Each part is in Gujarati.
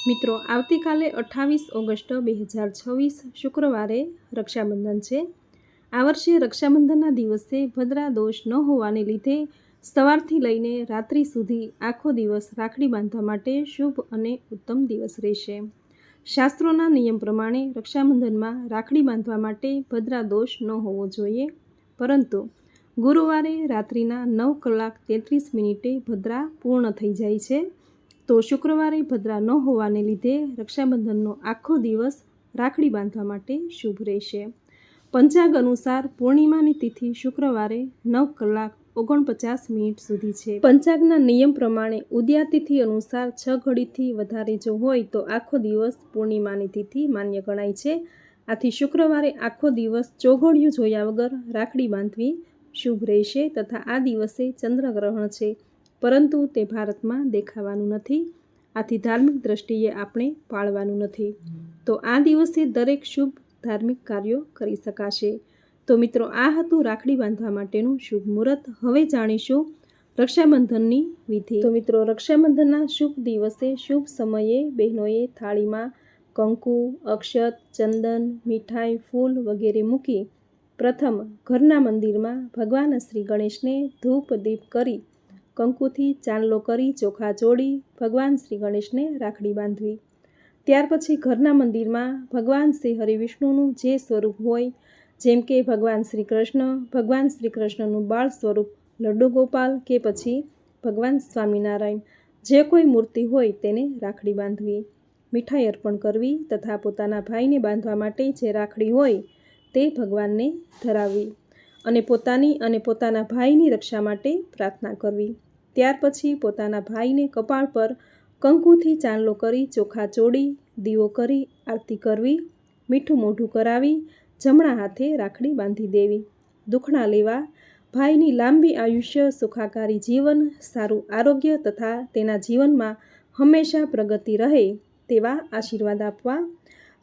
મિત્રો, આવતીકાલે 28 ઓગસ્ટ 2026 શુક્રવારે રક્ષાબંધન છે। આ વર્ષે રક્ષાબંધનના દિવસે ભદ્રા દોષ ન હોવાને લીધે સવારથી લઈને રાત્રિ સુધી આખો દિવસ રાખડી બાંધવા માટે શુભ અને ઉત્તમ દિવસ રહેશે। શાસ્ત્રોના નિયમ પ્રમાણે રક્ષાબંધનમાં રાખડી બાંધવા માટે ભદ્રા દોષ ન હોવો જોઈએ, પરંતુ ગુરુવારે રાત્રિના 9:33 ભદ્રા પૂર્ણ થઈ જાય છે, તો શુક્રવારે ભદ્રા ન હોવાને લીધે રક્ષાબંધનનો આખો દિવસ રાખડી બાંધવા માટે શુભ રહેશે। પંચાંગ અનુસાર પૂર્ણિમાની તિથિ શુક્રવારે 9:49 સુધી છે। પંચાંગના નિયમ પ્રમાણે ઉદયા તિથિ અનુસાર 6 ઘડીથી વધારે જો હોય તો આખો દિવસ પૂર્ણિમાની તિથિ માન્ય ગણાય છે। આથી શુક્રવારે આખો દિવસ ચોઘડિયું જોયા વગર રાખડી બાંધવી શુભ રહેશે તથા આ દિવસે ચંદ્રગ્રહણ છે, પરંતુ તે ભારતમાં દેખાવાનું નથી, આથી ધાર્મિક દ્રષ્ટિએ આપણે પાળવાનું નથી, તો આ દિવસે દરેક શુભ ધાર્મિક કાર્યો કરી શકાશે। તો મિત્રો, આ હતું રાખડી બાંધવા માટેનું શુભ મુહૂર્ત। હવે જાણીશું રક્ષાબંધનની વિધિ। તો મિત્રો, રક્ષાબંધનના શુભ દિવસે શુભ સમયે બહેનોએ થાળીમાં કંકુ, અક્ષત, ચંદન, મીઠાઈ, ફૂલ વગેરે મૂકી પ્રથમ ઘરના મંદિરમાં ભગવાન શ્રી ગણેશને ધૂપ દીપ કરી કંકુથી ચાંદલો કરી ચોખા જોડી ભગવાન શ્રી ગણેશને રાખડી બાંધવી। ત્યાર પછી ઘરના મંદિરમાં ભગવાન શ્રી હરિવિષ્ણુનું જે સ્વરૂપ હોય, જેમ કે ભગવાન શ્રી કૃષ્ણ, ભગવાન શ્રી કૃષ્ણનું બાળ સ્વરૂપ લડ્ડુ ગોપાલ કે પછી ભગવાન સ્વામિનારાયણ, જે કોઈ મૂર્તિ હોય તેને રાખડી બાંધવી, મીઠાઈ અર્પણ કરવી તથા પોતાના ભાઈને બાંધવા માટે જે રાખડી હોય તે ભગવાનને ધરાવવી અને પોતાની અને પોતાના ભાઈની રક્ષા માટે પ્રાર્થના કરવી। ત્યાર પછી પોતાના ભાઈને કપાળ પર કંકુથી ચાંદલો કરી ચોખા ચોડી દીવો કરી આરતી કરવી, મીઠું મોઢું કરાવી જમણા હાથે રાખડી બાંધી દેવી। દુખણા લેવા, ભાઈની લાંબી આયુષ્ય, સુખાકારી જીવન, સારું આરોગ્ય તથા તેના જીવનમાં હંમેશા પ્રગતિ રહે તેવા આશીર્વાદ આપવા।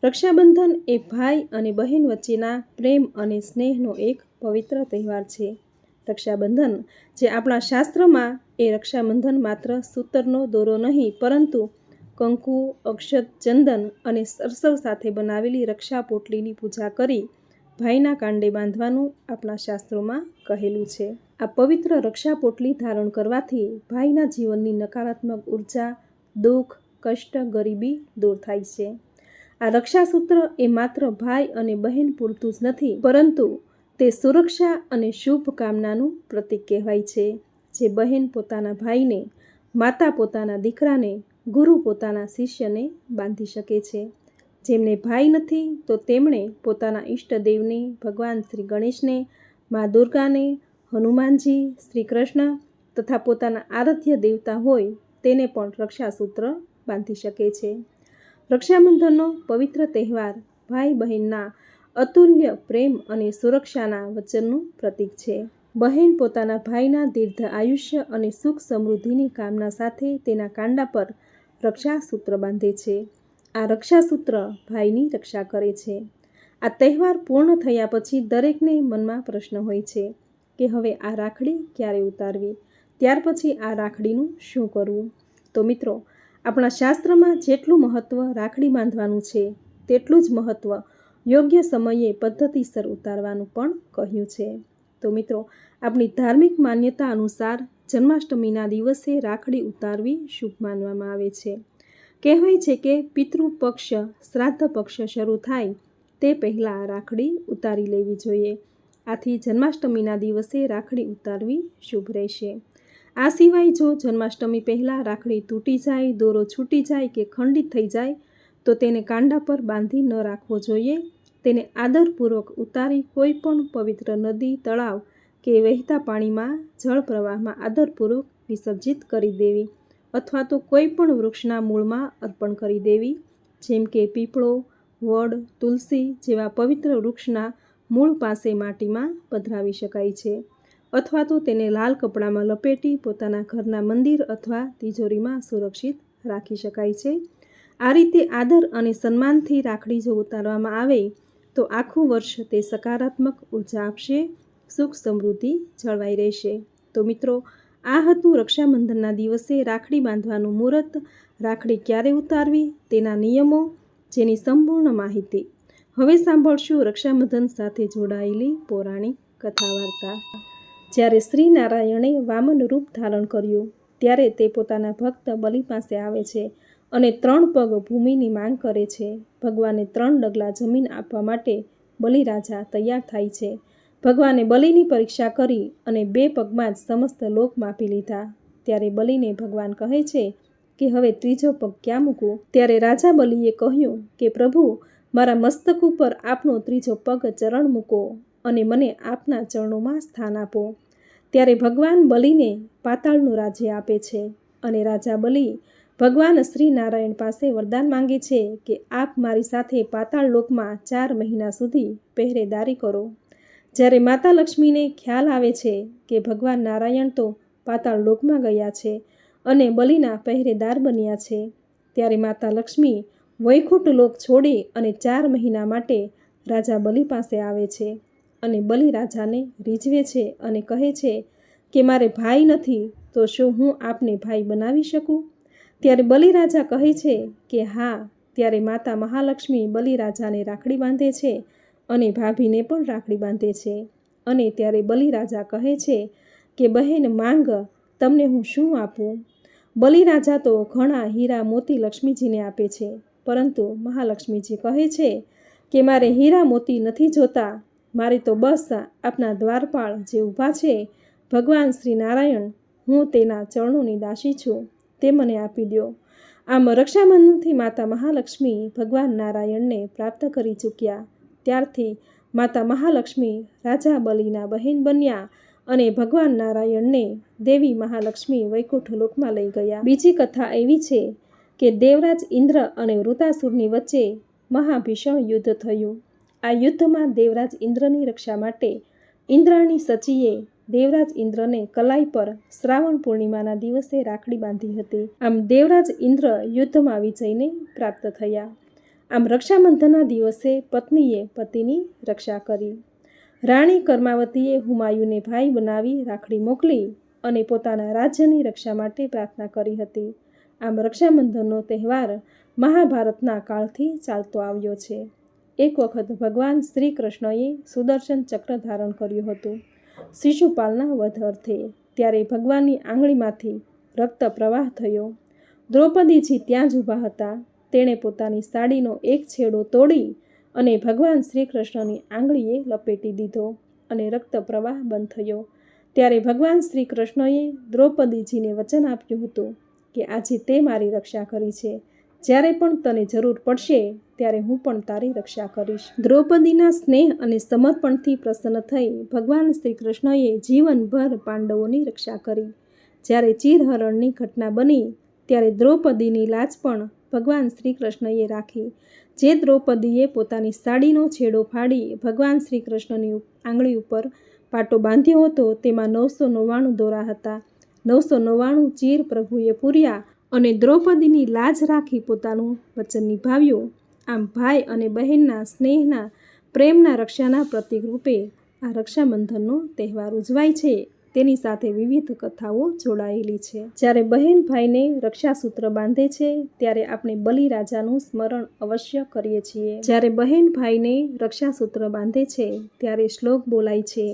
રક્ષાબંધન એ ભાઈ અને બહેન વચ્ચેના પ્રેમ અને સ્નેહનો એક પવિત્ર તહેવાર છે। રક્ષાબંધન જે આપણા શાસ્ત્રમાં એ રક્ષાબંધન માત્ર સૂતરનો દોરો નહીં, પરંતુ કંકુ, અક્ષત, ચંદન અને સરસવ સાથે બનાવેલી રક્ષા પોટલીની પૂજા કરી ભાઈના કાંડે બાંધવાનું આપણા શાસ્ત્રોમાં કહેલું છે। આ પવિત્ર રક્ષા પોટલી ધારણ કરવાથી ભાઈના જીવનની નકારાત્મક ઉર્જા, દુઃખ, કષ્ટ, ગરીબી દૂર થાય છે। આ રક્ષાસૂત્ર એ માત્ર ભાઈ અને બહેન પૂરતું જ નથી, પરંતુ તે સુરક્ષા અને શુભ કામનાનું પ્રતીક કહેવાય છે। જે બહેન પોતાના ભાઈને, માતા પોતાના દીકરાને, ગુરુ પોતાના શિષ્યને બાંધી શકે છે। જેમને ભાઈ નથી તો તેમણે પોતાના ઈષ્ટદેવને, ભગવાન શ્રી ગણેશને, મા દુર્ગાને, હનુમાનજી, શ્રી કૃષ્ણ તથા પોતાના આરાધ્ય દેવતા હોય તેને પણ રક્ષાસૂત્ર બાંધી શકે છે। રક્ષાબંધનનો પવિત્ર તહેવાર ભાઈ બહેનના અતુલ્ય પ્રેમ અને સુરક્ષાના વચનનું પ્રતીક છે। બહેન પોતાના ભાઈના દીર્ઘ આયુષ્ય અને સુખ સમૃદ્ધિની કામના સાથે તેના કાંડા પર રક્ષાસૂત્ર બાંધે છે। આ રક્ષાસૂત્ર ભાઈની રક્ષા કરે છે। આ તહેવાર પૂર્ણ થયા પછી દરેકને મનમાં પ્રશ્ન હોય છે કે હવે આ રાખડી ક્યારે ઉતારવી, ત્યાર પછી આ રાખડીનું શું કરવું। તો મિત્રો, આપણા શાસ્ત્રમાં જેટલું મહત્ત્વ રાખડી બાંધવાનું છે, તેટલું જ મહત્ત્વ યોગ્ય સમયે પદ્ધતિસર ઉતારવાનું પણ કહ્યું છે। તો મિત્રો, આપણી ધાર્મિક માન્યતા અનુસાર જન્માષ્ટમીના દિવસે રાખડી ઉતારવી શુભ માનવામાં આવે છે। કહેવાય છે કે પિતૃપક્ષ, શ્રાદ્ધ પક્ષ શરૂ થાય તે પહેલાં આ રાખડી ઉતારી લેવી જોઈએ। આથી જન્માષ્ટમીના દિવસે રાખડી ઉતારવી શુભ રહેશે। આ સિવાય જો જન્માષ્ટમી પહેલાં રાખડી તૂટી જાય, દોરો છૂટી જાય કે ખંડિત થઈ જાય તો તેને કાંડા પર બાંધી ન રાખવો જોઈએ। તેને આદરપૂર્વક ઉતારી કોઈ પણ પવિત્ર નદી, તળાવ કે વહેતા પાણીમાં, જળ પ્રવાહમાં આદરપૂર્વક વિસર્જિત કરી દેવી અથવા તો કોઈ પણ વૃક્ષના મૂળમાં અર્પણ કરી દેવી, જેમ કે પીપળો, વડ, તુલસી જેવા પવિત્ર વૃક્ષના મૂળ પાસે માટીમાં પધરાવી શકાય છે, અથવા તો તેને લાલ કપડામાં લપેટી પોતાના ઘરના મંદિર અથવા તિજોરીમાં સુરક્ષિત રાખી શકાય છે। આ રીતે આદર અને સન્માનથી રાખડી જો ઉતારવામાં આવે તો આખું વર્ષ તે સકારાત્મક ઉર્જા આપશે, સુખ સમૃદ્ધિ જળવાઈ રહેશે। તો મિત્રો, આ હતું રક્ષાબંધનના દિવસે રાખડી બાંધવાનું મુહૂર્ત। રાખડી ક્યારે ઉતારવી તેના નિયમો જેની સંપૂર્ણ માહિતી. હવે સાંભળશું રક્ષાબંધન સાથે જોડાયેલી પૌરાણિક કથા વાર્તા. જ્યારે શ્રી નારાયણે વામન રૂપ ધારણ કર્યું ત્યારે તે પોતાના ભક્ત બલિ પાસે આવે છે અને 3 પગ ભૂમિની માંગ કરે છે. ભગવાને 3 ડગલા જમીન આપવા માટે બલિરાજા તૈયાર થાય છે. ભગવાને બલિની પરીક્ષા કરી અને 2 પગમાં જ સમસ્ત લોક માપી લીધા. ત્યારે બલિને ભગવાન કહે છે કે હવે 3જો પગ ક્યાં મૂકું? ત્યારે રાજા બલિએ કહ્યું કે પ્રભુ, મારા મસ્તક ઉપર આપનો 3જો પગ ચરણ મૂકો અને મને આપના ચરણોમાં સ્થાન આપો. ત્યારે ભગવાન બલિને પાતાળનું રાજ્ય આપે છે અને રાજા બલિ ભગવાન શ્રી નારાયણ પાસે વરદાન માંગે છે કે આપ મારી સાથે પાતાળ લોકમાં 4 મહિના સુધી પહેરેદારી કરો. જ્યારે માતા લક્ષ્મીને ખ્યાલ આવે છે કે ભગવાન નારાયણ તો પાતાળ લોકમાં ગયા છે અને બલિના પહેરેદાર બન્યા છે, ત્યારે માતા લક્ષ્મી વૈકુંઠ લોક છોડી અને 4 મહિના માટે રાજા બલિ પાસે આવે છે અને બલિ રાજાને રીઝવે છે અને કહે છે કે મારે ભાઈ નથી, તો શું હું આપને ભાઈ બનાવી શકું? ત્યારે બલિ રાજા કહે છે કે હા. ત્યારે માતા મહાલક્ષ્મી બલિ રાજાને રાખડી બાંધે છે અને ભાભીને પણ રાખડી બાંધે છે. અને ત્યારે બલિ રાજા કહે છે કે બહેન માંગ, તમને હું શું આપું? બલિ રાજા તો ઘણા હીરા મોતી લક્ષ્મીજીને આપે છે, પરંતુ મહાલક્ષ્મીજી કહે છે કે મારે હીરા મોતી નથી જોતા, મારે તો બસ આપના દ્વારપાળ જે ઊભા છે ભગવાન શ્રી નારાયણ, હું તેના ચરણોની દાસી છું, તે મને આપી દો. આમ રક્ષાબંધનથી માતા મહાલક્ષ્મી ભગવાન નારાયણને પ્રાપ્ત કરી ચૂક્યા. ત્યારથી માતા મહાલક્ષ્મી રાજા બલિના બહેન બન્યા અને ભગવાન નારાયણને દેવી મહાલક્ષ્મી વૈકુંઠ લોકમાં લઈ ગયા. બીજી કથા એવી છે કે દેવરાજ ઇન્દ્ર અને વૃતાસુરની વચ્ચે મહાભીષણ યુદ્ધ થયું. આ યુદ્ધમાં દેવરાજ ઇન્દ્રની રક્ષા માટે ઇન્દ્રાણી સચીએ દેવરાજ ઇન્દ્રને કલાઈ પર શ્રાવણ પૂર્ણિમાના દિવસે રાખડી બાંધી હતી. આમ દેવરાજ ઇન્દ્ર યુદ્ધમાં વિજયને પ્રાપ્ત થયા. આમ રક્ષાબંધનના દિવસે પત્નીએ પતિની રક્ષા કરી. રાણી કર્માવતીએ હુમાયુને ભાઈ બનાવી રાખડી મોકલી અને પોતાના રાજ્યની રક્ષા માટે પ્રાર્થના કરી હતી. આમ રક્ષાબંધનનો તહેવાર મહાભારતના કાળથી ચાલતો આવ્યો છે. એક વખત ભગવાન શ્રી કૃષ્ણએ સુદર્શન ચક્ર ધારણ કર્યું હતું શિશુપાલના વધ અર્થે. ત્યારે ભગવાનની આંગળીમાંથી રક્ત પ્રવાહ થયો. દ્રૌપદીજી ત્યાં જ ઊભા હતા. તેણે પોતાની સાડીનો એક છેડો તોડી અને ભગવાન શ્રી કૃષ્ણની આંગળીએ લપેટી દીધો અને રક્ત પ્રવાહ બંધ થયો. ત્યારે ભગવાન શ્રી કૃષ્ણએ દ્રૌપદીજીને વચન આપ્યું હતું કે આજે તે મારી રક્ષા કરી છે, જ્યારે પણ તને જરૂર પડશે ત્યારે હું પણ તારી રક્ષા કરીશ. દ્રૌપદીના સ્નેહ અને સમર્પણથી પ્રસન્ન થઈ ભગવાન શ્રી કૃષ્ણએ જીવનભર પાંડવોની રક્ષા કરી. જ્યારે ચીરહરણની ઘટના બની ત્યારે દ્રૌપદીની લાજ પણ ભગવાન શ્રી કૃષ્ણએ રાખી. જે દ્રૌપદીએ પોતાની સાડીનો છેડો ફાડી ભગવાન શ્રી કૃષ્ણની આંગળી ઉપર પાટો બાંધ્યો હતો તેમાં 999 દોરા હતા. 999 ચીર પ્રભુએ પૂર્યા અને દ્રૌપદીની લાજ રાખી પોતાનું વચન નિભાવ્યું. આમ ભાઈ અને બહેનના સ્નેહના પ્રેમના રક્ષાના પ્રતીક રૂપે આ રક્ષાબંધનનો તહેવાર ઉજવાય છે. તેની સાથે વિવિધ કથાઓ જોડાયેલી છે. જ્યારે બહેન ભાઈને રક્ષાસૂત્ર બાંધે છે ત્યારે આપણે બલિ રાજાનું સ્મરણ અવશ્ય કરીએ છીએ. જ્યારે બહેન ભાઈને રક્ષાસૂત્ર બાંધે છે ત્યારે શ્લોક બોલાય છે,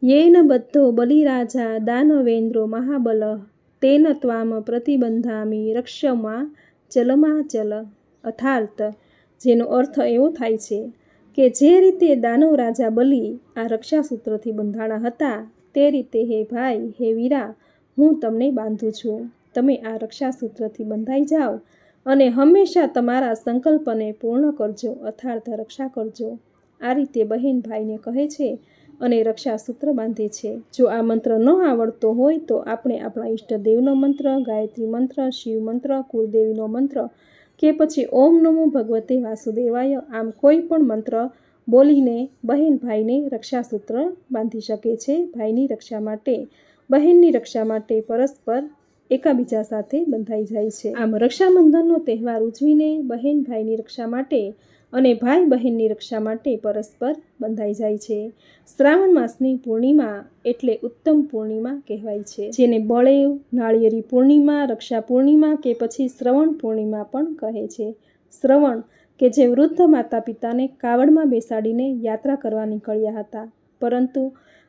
યેન બદ્ધો બલિરાજા દાનવેન્દ્રો મહાબલ તેન ત્વામ પ્રતિબંધામી રક્ષમા ચલમા ચલ. અર્થાત જેનો અર્થ એવો થાય છે કે જે રીતે દાનવ રાજા બલિ આ રક્ષાસૂત્રથી બંધાણા હતા તે રીતે હે ભાઈ, હે વીરા, હું તમને બાંધું છું. તમે આ રક્ષાસૂત્રથી બંધાઈ જાઓ અને હંમેશા તમારા સંકલ્પને પૂર્ણ કરજો, અર્થાત રક્ષા કરજો. આ રીતે બહેન ભાઈને કહે છે અને રક્ષાસૂત્ર બાંધે છે. જો આ મંત્ર ન આવડતો હોય તો આપણે આપણા ઈષ્ટદેવનો મંત્ર, ગાયત્રી મંત્ર, શિવ મંત્ર, કુળદેવીનો મંત્ર કે પછી ઓમ નમો ભગવતે વાસુદેવાય, આમ કોઈ પણ મંત્ર બોલીને બહેન ભાઈને રક્ષાસૂત્ર બાંધી શકે છે. ભાઈની રક્ષા માટે, બહેનની રક્ષા માટે પરસ્પર એકાબીજા સાથે બંધાઈ જાય છે. આમ રક્ષાબંધનનો તહેવાર ઉજવીને બહેન ભાઈની રક્ષા માટે અને ભાઈ બહેનની રક્ષા માટે પરસ્પર બંધાઈ જાય છે. શ્રાવણ માસની પૂર્ણિમા એટલે ઉત્તમ પૂર્ણિમા કહેવાય છે, જેને બળેવ, નાળિયેરી પૂર્ણિમા, રક્ષા પૂર્ણિમા કે પછી શ્રવણ પૂર્ણિમા પણ કહે છે. શ્રવણ કે જે વૃદ્ધ માતા પિતાને કાવડમાં બેસાડીને યાત્રા કરવા નીકળ્યા હતા, પરંતુ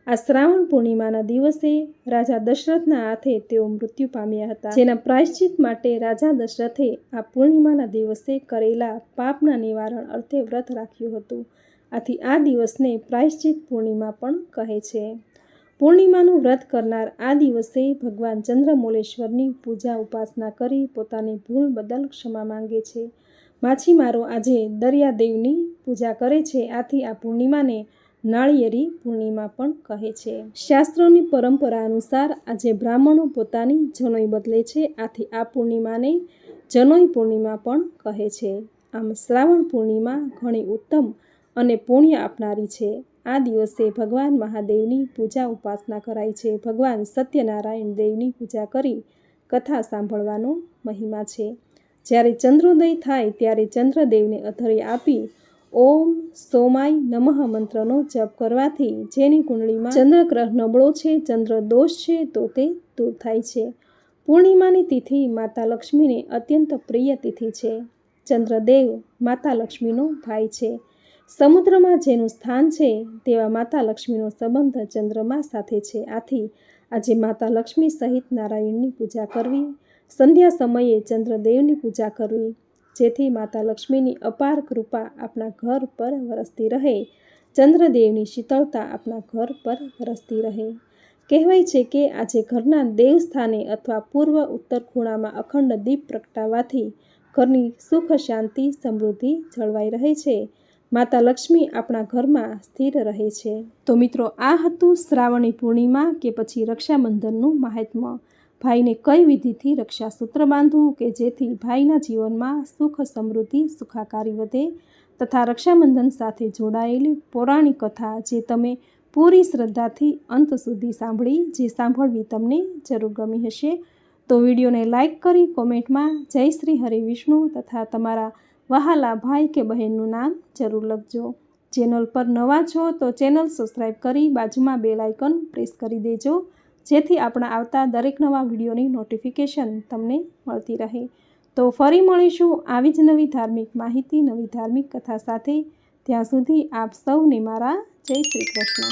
આ શ્રાવણ પૂર્ણિમાના દિવસે રાજા દશરથના હાથે તેઓ મૃત્યુ પામ્યા હતા, જેના પ્રાયશ્ચિત માટે રાજા દશરથે આ પૂર્ણિમાના દિવસે કરેલા પાપના નિવારણ અર્થે વ્રત રાખ્યું હતું. આથી આ દિવસને પ્રાયશ્ચિત પૂર્ણિમા પણ કહે છે. પૂર્ણિમાનું વ્રત કરનાર આ દિવસે ભગવાન ચંદ્રમૌલેશ્વરની પૂજા ઉપાસના કરી પોતાની ભૂલ બદલ ક્ષમા માંગે છે. માછીમારો આજે દરિયાદેવની પૂજા કરે છે. આથી આ પૂર્ણિમાને નાળિયેરી પૂર્ણિમા પણ કહે છે. શાસ્ત્રોની પરંપરા અનુસાર આજે બ્રાહ્મણો પોતાની જનોઈ બદલે છે. આથી આ પૂર્ણિમાને જનોઈ પૂર્ણિમા પણ કહે છે. આમ શ્રાવણ પૂર્ણિમા ઘણી ઉત્તમ અને પુણ્ય આપનારી છે. આ દિવસે ભગવાન મહાદેવની પૂજા ઉપાસના કરાય છે. ભગવાન સત્યનારાયણ દેવની પૂજા કરી કથા સાંભળવાનો મહિમા છે. જ્યારે ચંદ્રોદય થાય ત્યારે ચંદ્રદેવને અધર્ય આપી ઓમ સોમાય નમઃ મંત્રનો જપ કરવાથી જેની કુંડળીમાં ચંદ્રગ્રહ નબળો છે, ચંદ્ર દોષ છે, તો તે દૂર થાય છે. પૂર્ણિમાની તિથિ માતા લક્ષ્મીને અત્યંત પ્રિય તિથિ છે. ચંદ્રદેવ માતા લક્ષ્મીનો ભાઈ છે. સમુદ્રમાં જેનું સ્થાન છે તેવા માતા લક્ષ્મીનો સંબંધ ચંદ્રમા સાથે છે. આથી આજે માતા લક્ષ્મી સહિત નારાયણની પૂજા કરવી, સંધ્યા સમયે ચંદ્રદેવની પૂજા કરવી, જેથી માતા લક્ષ્મીની અપાર કૃપા આપણા ઘર પર વરસતી રહે, ચંદ્રદેવની શીતળતા આપણા ઘર પર વરસતી રહે. કહેવાય છે કે આજે ઘરના દેવસ્થાને અથવા પૂર્વ ઉત્તર ખૂણામાં અખંડ દીપ પ્રગટાવવાથી ઘરની સુખ, શાંતિ, સમૃદ્ધિ જળવાઈ રહે છે. માતા લક્ષ્મી આપણા ઘરમાં સ્થિર રહે છે. તો મિત્રો, આ હતું શ્રાવણી પૂર્ણિમા કે પછી રક્ષાબંધનનું મહાત્મ્ય. ભાઈને કઈ વિધિથી રક્ષાસૂત્ર બાંધવું કે જેથી ભાઈના જીવનમાં સુખ, સમૃદ્ધિ, સુખાકારી વધે, તથા રક્ષાબંધન સાથે જોડાયેલી પૌરાણિક કથા જે તમે પૂરી શ્રદ્ધાથી અંત સુધી સાંભળી, જે સાંભળવી તમને જરૂર ગમી હશે. તો વિડીયોને લાઈક કરી કોમેન્ટમાં જય શ્રી હરિ વિષ્ણુ તથા તમારા વહાલા ભાઈ કે બહેનનું નામ જરૂર લખજો. ચેનલ પર નવા છો તો ચેનલ સબસ્ક્રાઈબ કરી બાજુમાં બેલ આઇકન પ્રેસ કરી દેજો, જેથી આપણા આવતા દરેક નવા વિડીયોની નોટિફિકેશન તમને મળતી રહે. તો ફરી મળીશું આવી જ નવી ધાર્મિક માહિતી, નવી ધાર્મિક કથા સાથે. ત્યાં સુધી આપ સૌને મારા જય શ્રી કૃષ્ણ.